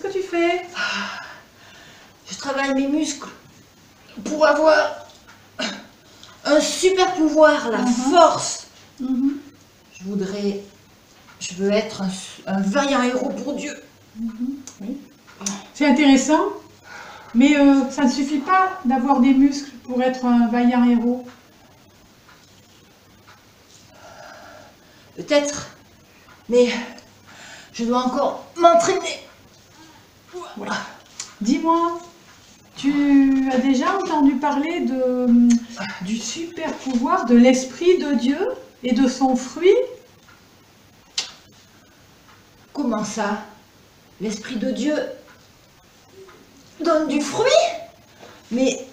que tu fais? Je travaille mes muscles pour avoir un super pouvoir, la force. Je veux être un vaillant héros pour Dieu. Oui. C'est intéressant, mais ça ne suffit pas d'avoir des muscles pour être un vaillant héros. Peut-être, mais je dois encore m'entraîner. Ouais. Dis-moi, tu as déjà entendu parler du super pouvoir de l'Esprit de Dieu et de son fruit? Comment ça? L'Esprit de Dieu donne du fruit? Mais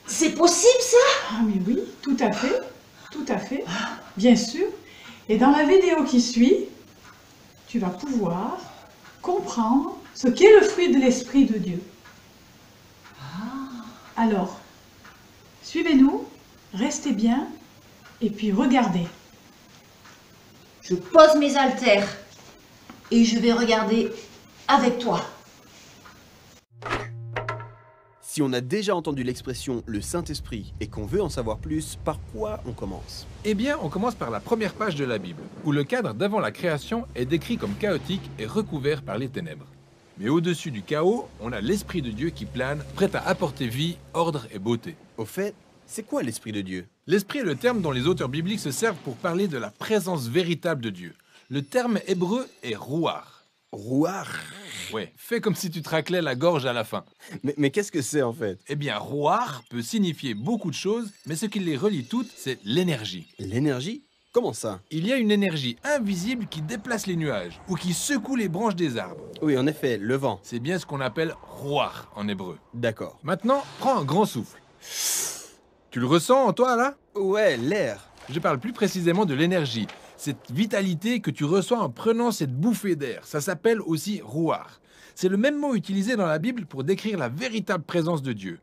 c'est possible ça? Ah mais oui, tout à fait, bien sûr. Et dans la vidéo qui suit, tu vas pouvoir comprendre ce qu'est le fruit de l'Esprit de Dieu. Alors, suivez-nous, restez bien, et puis regardez. Je pose mes haltères et je vais regarder avec toi. Si on a déjà entendu l'expression « le Saint-Esprit » et qu'on veut en savoir plus, par quoi on commence? Eh bien, on commence par la première page de la Bible, où le cadre d'avant la création est décrit comme chaotique et recouvert par les ténèbres. Mais au-dessus du chaos, on a l'Esprit de Dieu qui plane, prêt à apporter vie, ordre et beauté. Au fait, c'est quoi l'Esprit de Dieu? L'Esprit est le terme dont les auteurs bibliques se servent pour parler de la présence véritable de Dieu. Le terme hébreu est rouar. Rouar? Ouais, fais comme si tu te raclais la gorge à la fin. Mais qu'est-ce que c'est en fait? Eh bien, rouar peut signifier beaucoup de choses, mais ce qui les relie toutes, c'est l'énergie. L'énergie? Comment ça? Il y a une énergie invisible qui déplace les nuages ou qui secoue les branches des arbres. Oui, en effet, le vent. C'est bien ce qu'on appelle rouar en hébreu. D'accord. Maintenant, prends un grand souffle. Tu le ressens en toi, là? Ouais, l'air. Je parle plus précisément de l'énergie. Cette vitalité que tu reçois en prenant cette bouffée d'air, ça s'appelle aussi rouar. C'est le même mot utilisé dans la Bible pour décrire la véritable présence de Dieu.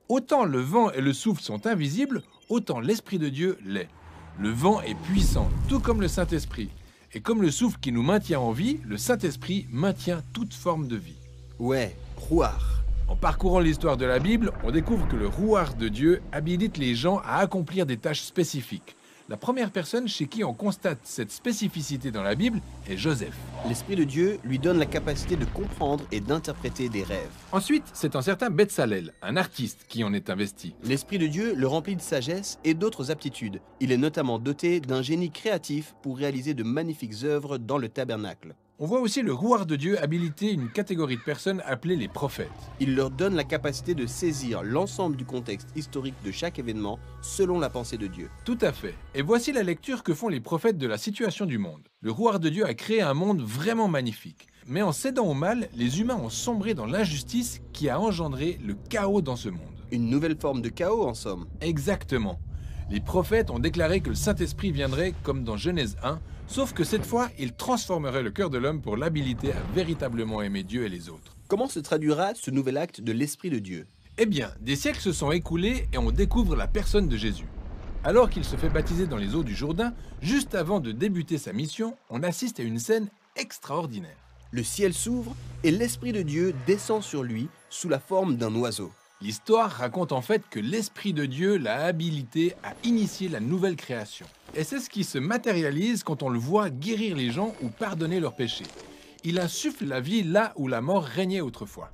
Autant le vent et le souffle sont invisibles, autant l'Esprit de Dieu l'est. Le vent est puissant, tout comme le Saint-Esprit. Et comme le souffle qui nous maintient en vie, le Saint-Esprit maintient toute forme de vie. Ouais, rouar. En parcourant l'histoire de la Bible, on découvre que le rouar de Dieu habilite les gens à accomplir des tâches spécifiques. La première personne chez qui on constate cette spécificité dans la Bible est Joseph. L'Esprit de Dieu lui donne la capacité de comprendre et d'interpréter des rêves. Ensuite, c'est un certain Betsalel, un artiste, qui en est investi. L'Esprit de Dieu le remplit de sagesse et d'autres aptitudes. Il est notamment doté d'un génie créatif pour réaliser de magnifiques œuvres dans le tabernacle. On voit aussi le rouar de Dieu habiliter une catégorie de personnes appelées les prophètes. Il leur donne la capacité de saisir l'ensemble du contexte historique de chaque événement selon la pensée de Dieu. Tout à fait. Et voici la lecture que font les prophètes de la situation du monde. Le rouar de Dieu a créé un monde vraiment magnifique. Mais en cédant au mal, les humains ont sombré dans l'injustice qui a engendré le chaos dans ce monde. Une nouvelle forme de chaos en somme. Exactement. Les prophètes ont déclaré que le Saint-Esprit viendrait comme dans Genèse 1, sauf que cette fois, il transformerait le cœur de l'homme pour l'habiliter à véritablement aimer Dieu et les autres. Comment se traduira ce nouvel acte de l'Esprit de Dieu? Eh bien, des siècles se sont écoulés et on découvre la personne de Jésus. Alors qu'il se fait baptiser dans les eaux du Jourdain, juste avant de débuter sa mission, on assiste à une scène extraordinaire. Le ciel s'ouvre et l'Esprit de Dieu descend sur lui sous la forme d'un oiseau. L'histoire raconte en fait que l'Esprit de Dieu l'a habilité à initier la nouvelle création. Et c'est ce qui se matérialise quand on le voit guérir les gens ou pardonner leurs péchés. Il insuffle la vie là où la mort régnait autrefois.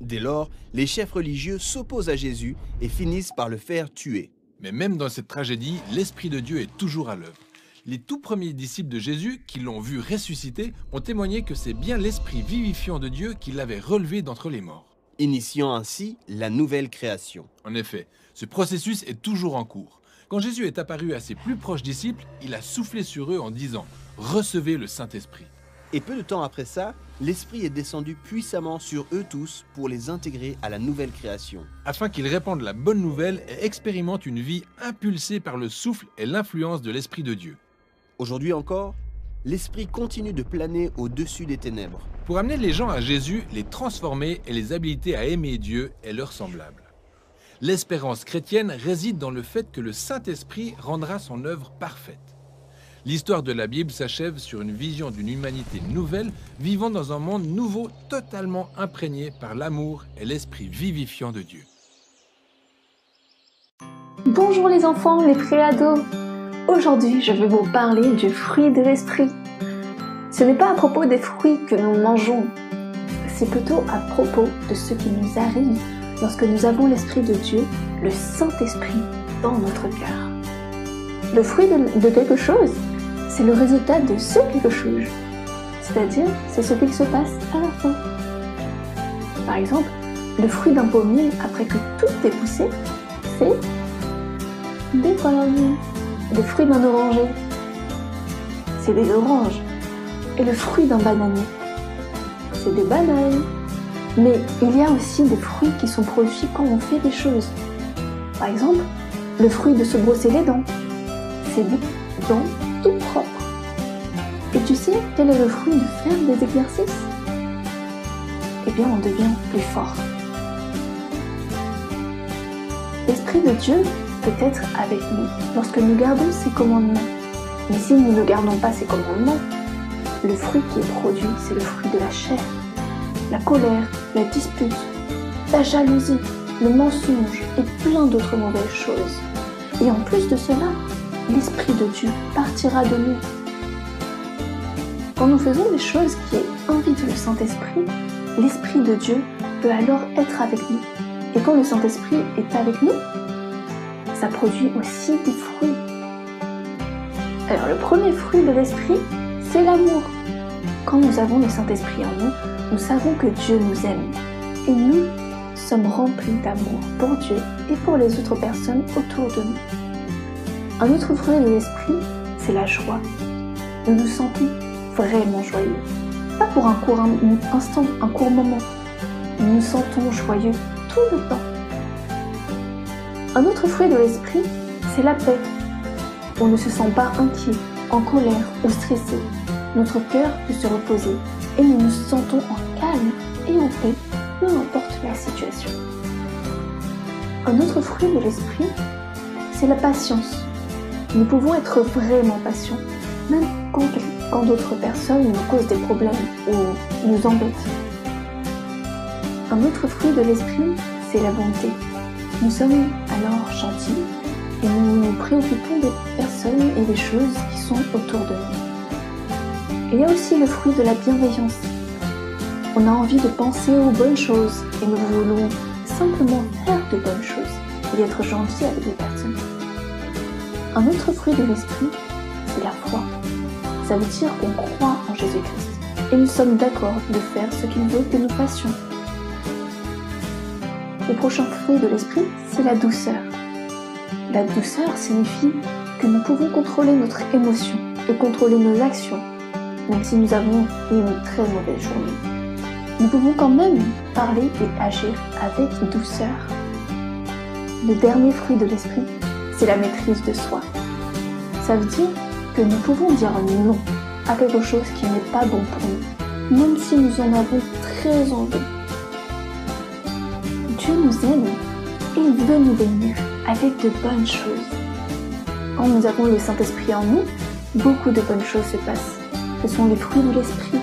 Dès lors, les chefs religieux s'opposent à Jésus et finissent par le faire tuer. Mais même dans cette tragédie, l'Esprit de Dieu est toujours à l'œuvre. Les tout premiers disciples de Jésus, qui l'ont vu ressusciter, ont témoigné que c'est bien l'Esprit vivifiant de Dieu qui l'avait relevé d'entre les morts. Initiant ainsi la nouvelle création. En effet, ce processus est toujours en cours. Quand Jésus est apparu à ses plus proches disciples, il a soufflé sur eux en disant « Recevez le Saint-Esprit ». Et peu de temps après ça, l'Esprit est descendu puissamment sur eux tous pour les intégrer à la nouvelle création. Afin qu'ils répandent la bonne nouvelle et expérimentent une vie impulsée par le souffle et l'influence de l'Esprit de Dieu. Aujourd'hui encore, l'Esprit continue de planer au-dessus des ténèbres. Pour amener les gens à Jésus, les transformer et les habiliter à aimer Dieu et leur semblable. L'espérance chrétienne réside dans le fait que le Saint-Esprit rendra son œuvre parfaite. L'histoire de la Bible s'achève sur une vision d'une humanité nouvelle, vivant dans un monde nouveau, totalement imprégné par l'amour et l'esprit vivifiant de Dieu. Bonjour les enfants, les préados. Aujourd'hui, je vais vous parler du fruit de l'esprit. Ce n'est pas à propos des fruits que nous mangeons, c'est plutôt à propos de ce qui nous arrive lorsque nous avons l'Esprit de Dieu, le Saint-Esprit, dans notre cœur. Le fruit de quelque chose, c'est le résultat de ce quelque chose, c'est-à-dire c'est ce qui se passe à la fin. Par exemple, le fruit d'un pommier après que tout est poussé, c'est des pommes. Le fruit d'un oranger, c'est des oranges. Et le fruit d'un bananier, c'est des bananes. Mais il y a aussi des fruits qui sont produits quand on fait des choses. Par exemple, le fruit de se brosser les dents, c'est des dents tout propres. Et tu sais quel est le fruit de faire des exercices? Eh bien, on devient plus fort. L'Esprit de Dieu peut être avec nous lorsque nous gardons ses commandements. Mais si nous ne gardons pas ses commandements, le fruit qui est produit, c'est le fruit de la chair, la colère, la dispute, la jalousie, le mensonge et plein d'autres mauvaises choses. Et en plus de cela, l'Esprit de Dieu partira de nous. Quand nous faisons des choses qui invitent le Saint-Esprit, l'Esprit de Dieu peut alors être avec nous. Et quand le Saint-Esprit est avec nous, ça produit aussi des fruits. Alors le premier fruit de l'Esprit, c'est l'amour. Quand nous avons le Saint-Esprit en nous, nous savons que Dieu nous aime. Et nous sommes remplis d'amour pour Dieu et pour les autres personnes autour de nous. Un autre fruit de l'Esprit, c'est la joie. Nous nous sentons vraiment joyeux. Pas pour un court instant, un court moment. Nous nous sentons joyeux tout le temps. Un autre fruit de l'esprit, c'est la paix. On ne se sent pas inquiet, en colère ou stressé. Notre cœur peut se reposer et nous nous sentons en calme et en paix, peu importe la situation. Un autre fruit de l'esprit, c'est la patience. Nous pouvons être vraiment patients, même quand d'autres personnes nous causent des problèmes ou nous embêtent. Un autre fruit de l'esprit, c'est la bonté. Nous sommes alors gentils et nous nous préoccupons des personnes et des choses qui sont autour de nous. Il y a aussi le fruit de la bienveillance. On a envie de penser aux bonnes choses et nous voulons simplement faire de bonnes choses et être gentils avec les personnes. Un autre fruit de l'esprit, c'est la foi. Ça veut dire qu'on croit en Jésus-Christ et nous sommes d'accord de faire ce qu'il veut que nous fassions. Le prochain fruit de l'esprit, c'est la douceur. La douceur signifie que nous pouvons contrôler notre émotion et contrôler nos actions, même si nous avons eu une très mauvaise journée. Nous pouvons quand même parler et agir avec douceur. Le dernier fruit de l'esprit, c'est la maîtrise de soi. Ça veut dire que nous pouvons dire non à quelque chose qui n'est pas bon pour nous, même si nous en avons très envie. Dieu nous aime et il veut nous bénir avec de bonnes choses. Quand nous avons le Saint-Esprit en nous, beaucoup de bonnes choses se passent. Ce sont les fruits de l'Esprit.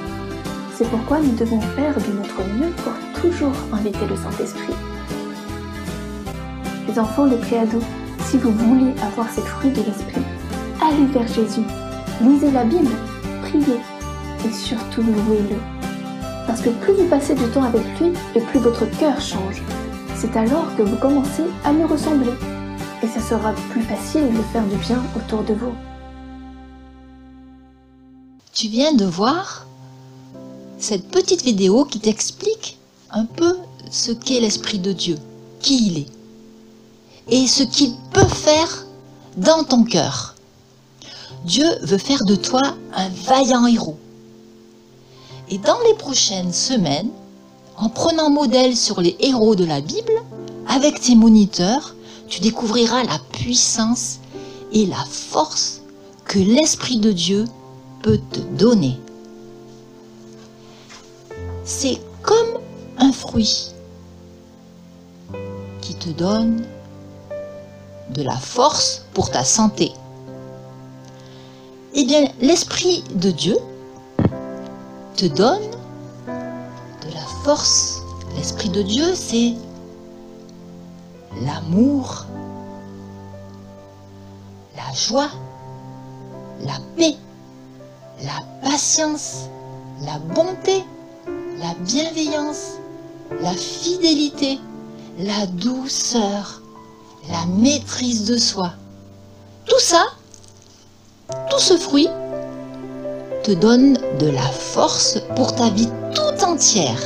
C'est pourquoi nous devons faire de notre mieux pour toujours inviter le Saint-Esprit. Les enfants, les préados, si vous voulez avoir ces fruits de l'Esprit, allez vers Jésus, lisez la Bible, priez et surtout louez-le. Parce que plus vous passez du temps avec lui et plus votre cœur change. C'est alors que vous commencez à lui ressembler. Et ça sera plus facile de faire du bien autour de vous. Tu viens de voir cette petite vidéo qui t'explique un peu ce qu'est l'Esprit de Dieu, qui il est, et ce qu'il peut faire dans ton cœur. Dieu veut faire de toi un vaillant héros. Et dans les prochaines semaines, en prenant modèle sur les héros de la Bible, avec tes moniteurs, tu découvriras la puissance et la force que l'Esprit de Dieu peut te donner. C'est comme un fruit qui te donne de la force pour ta santé. Eh bien, l'Esprit de Dieu te donne de la force. L'Esprit de Dieu, c'est l'amour, la joie, la paix, la patience, la bonté, la bienveillance, la fidélité, la douceur, la maîtrise de soi. Tout ça, tout ce fruit te donne de la force pour ta vie tout entière.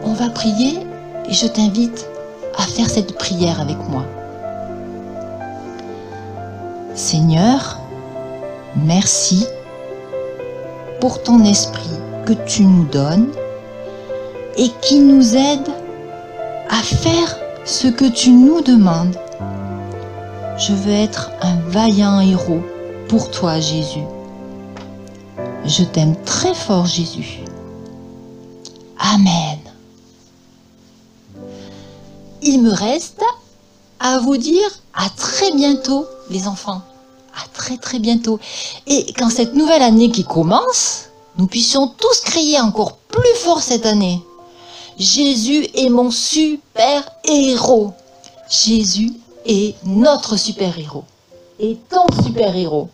On va prier et je t'invite à faire cette prière avec moi. Seigneur, merci pour ton esprit que tu nous donnes et qui nous aide à faire ce que tu nous demandes. Je veux être un vaillant héros pour toi, Jésus. Je t'aime très fort, Jésus. Amen. Il me reste à vous dire à très bientôt, les enfants. À très très bientôt. Et quand cette nouvelle année qui commence, nous puissions tous crier encore plus fort cette année. Jésus est mon super héros. Jésus est notre super héros. Et ton super héros.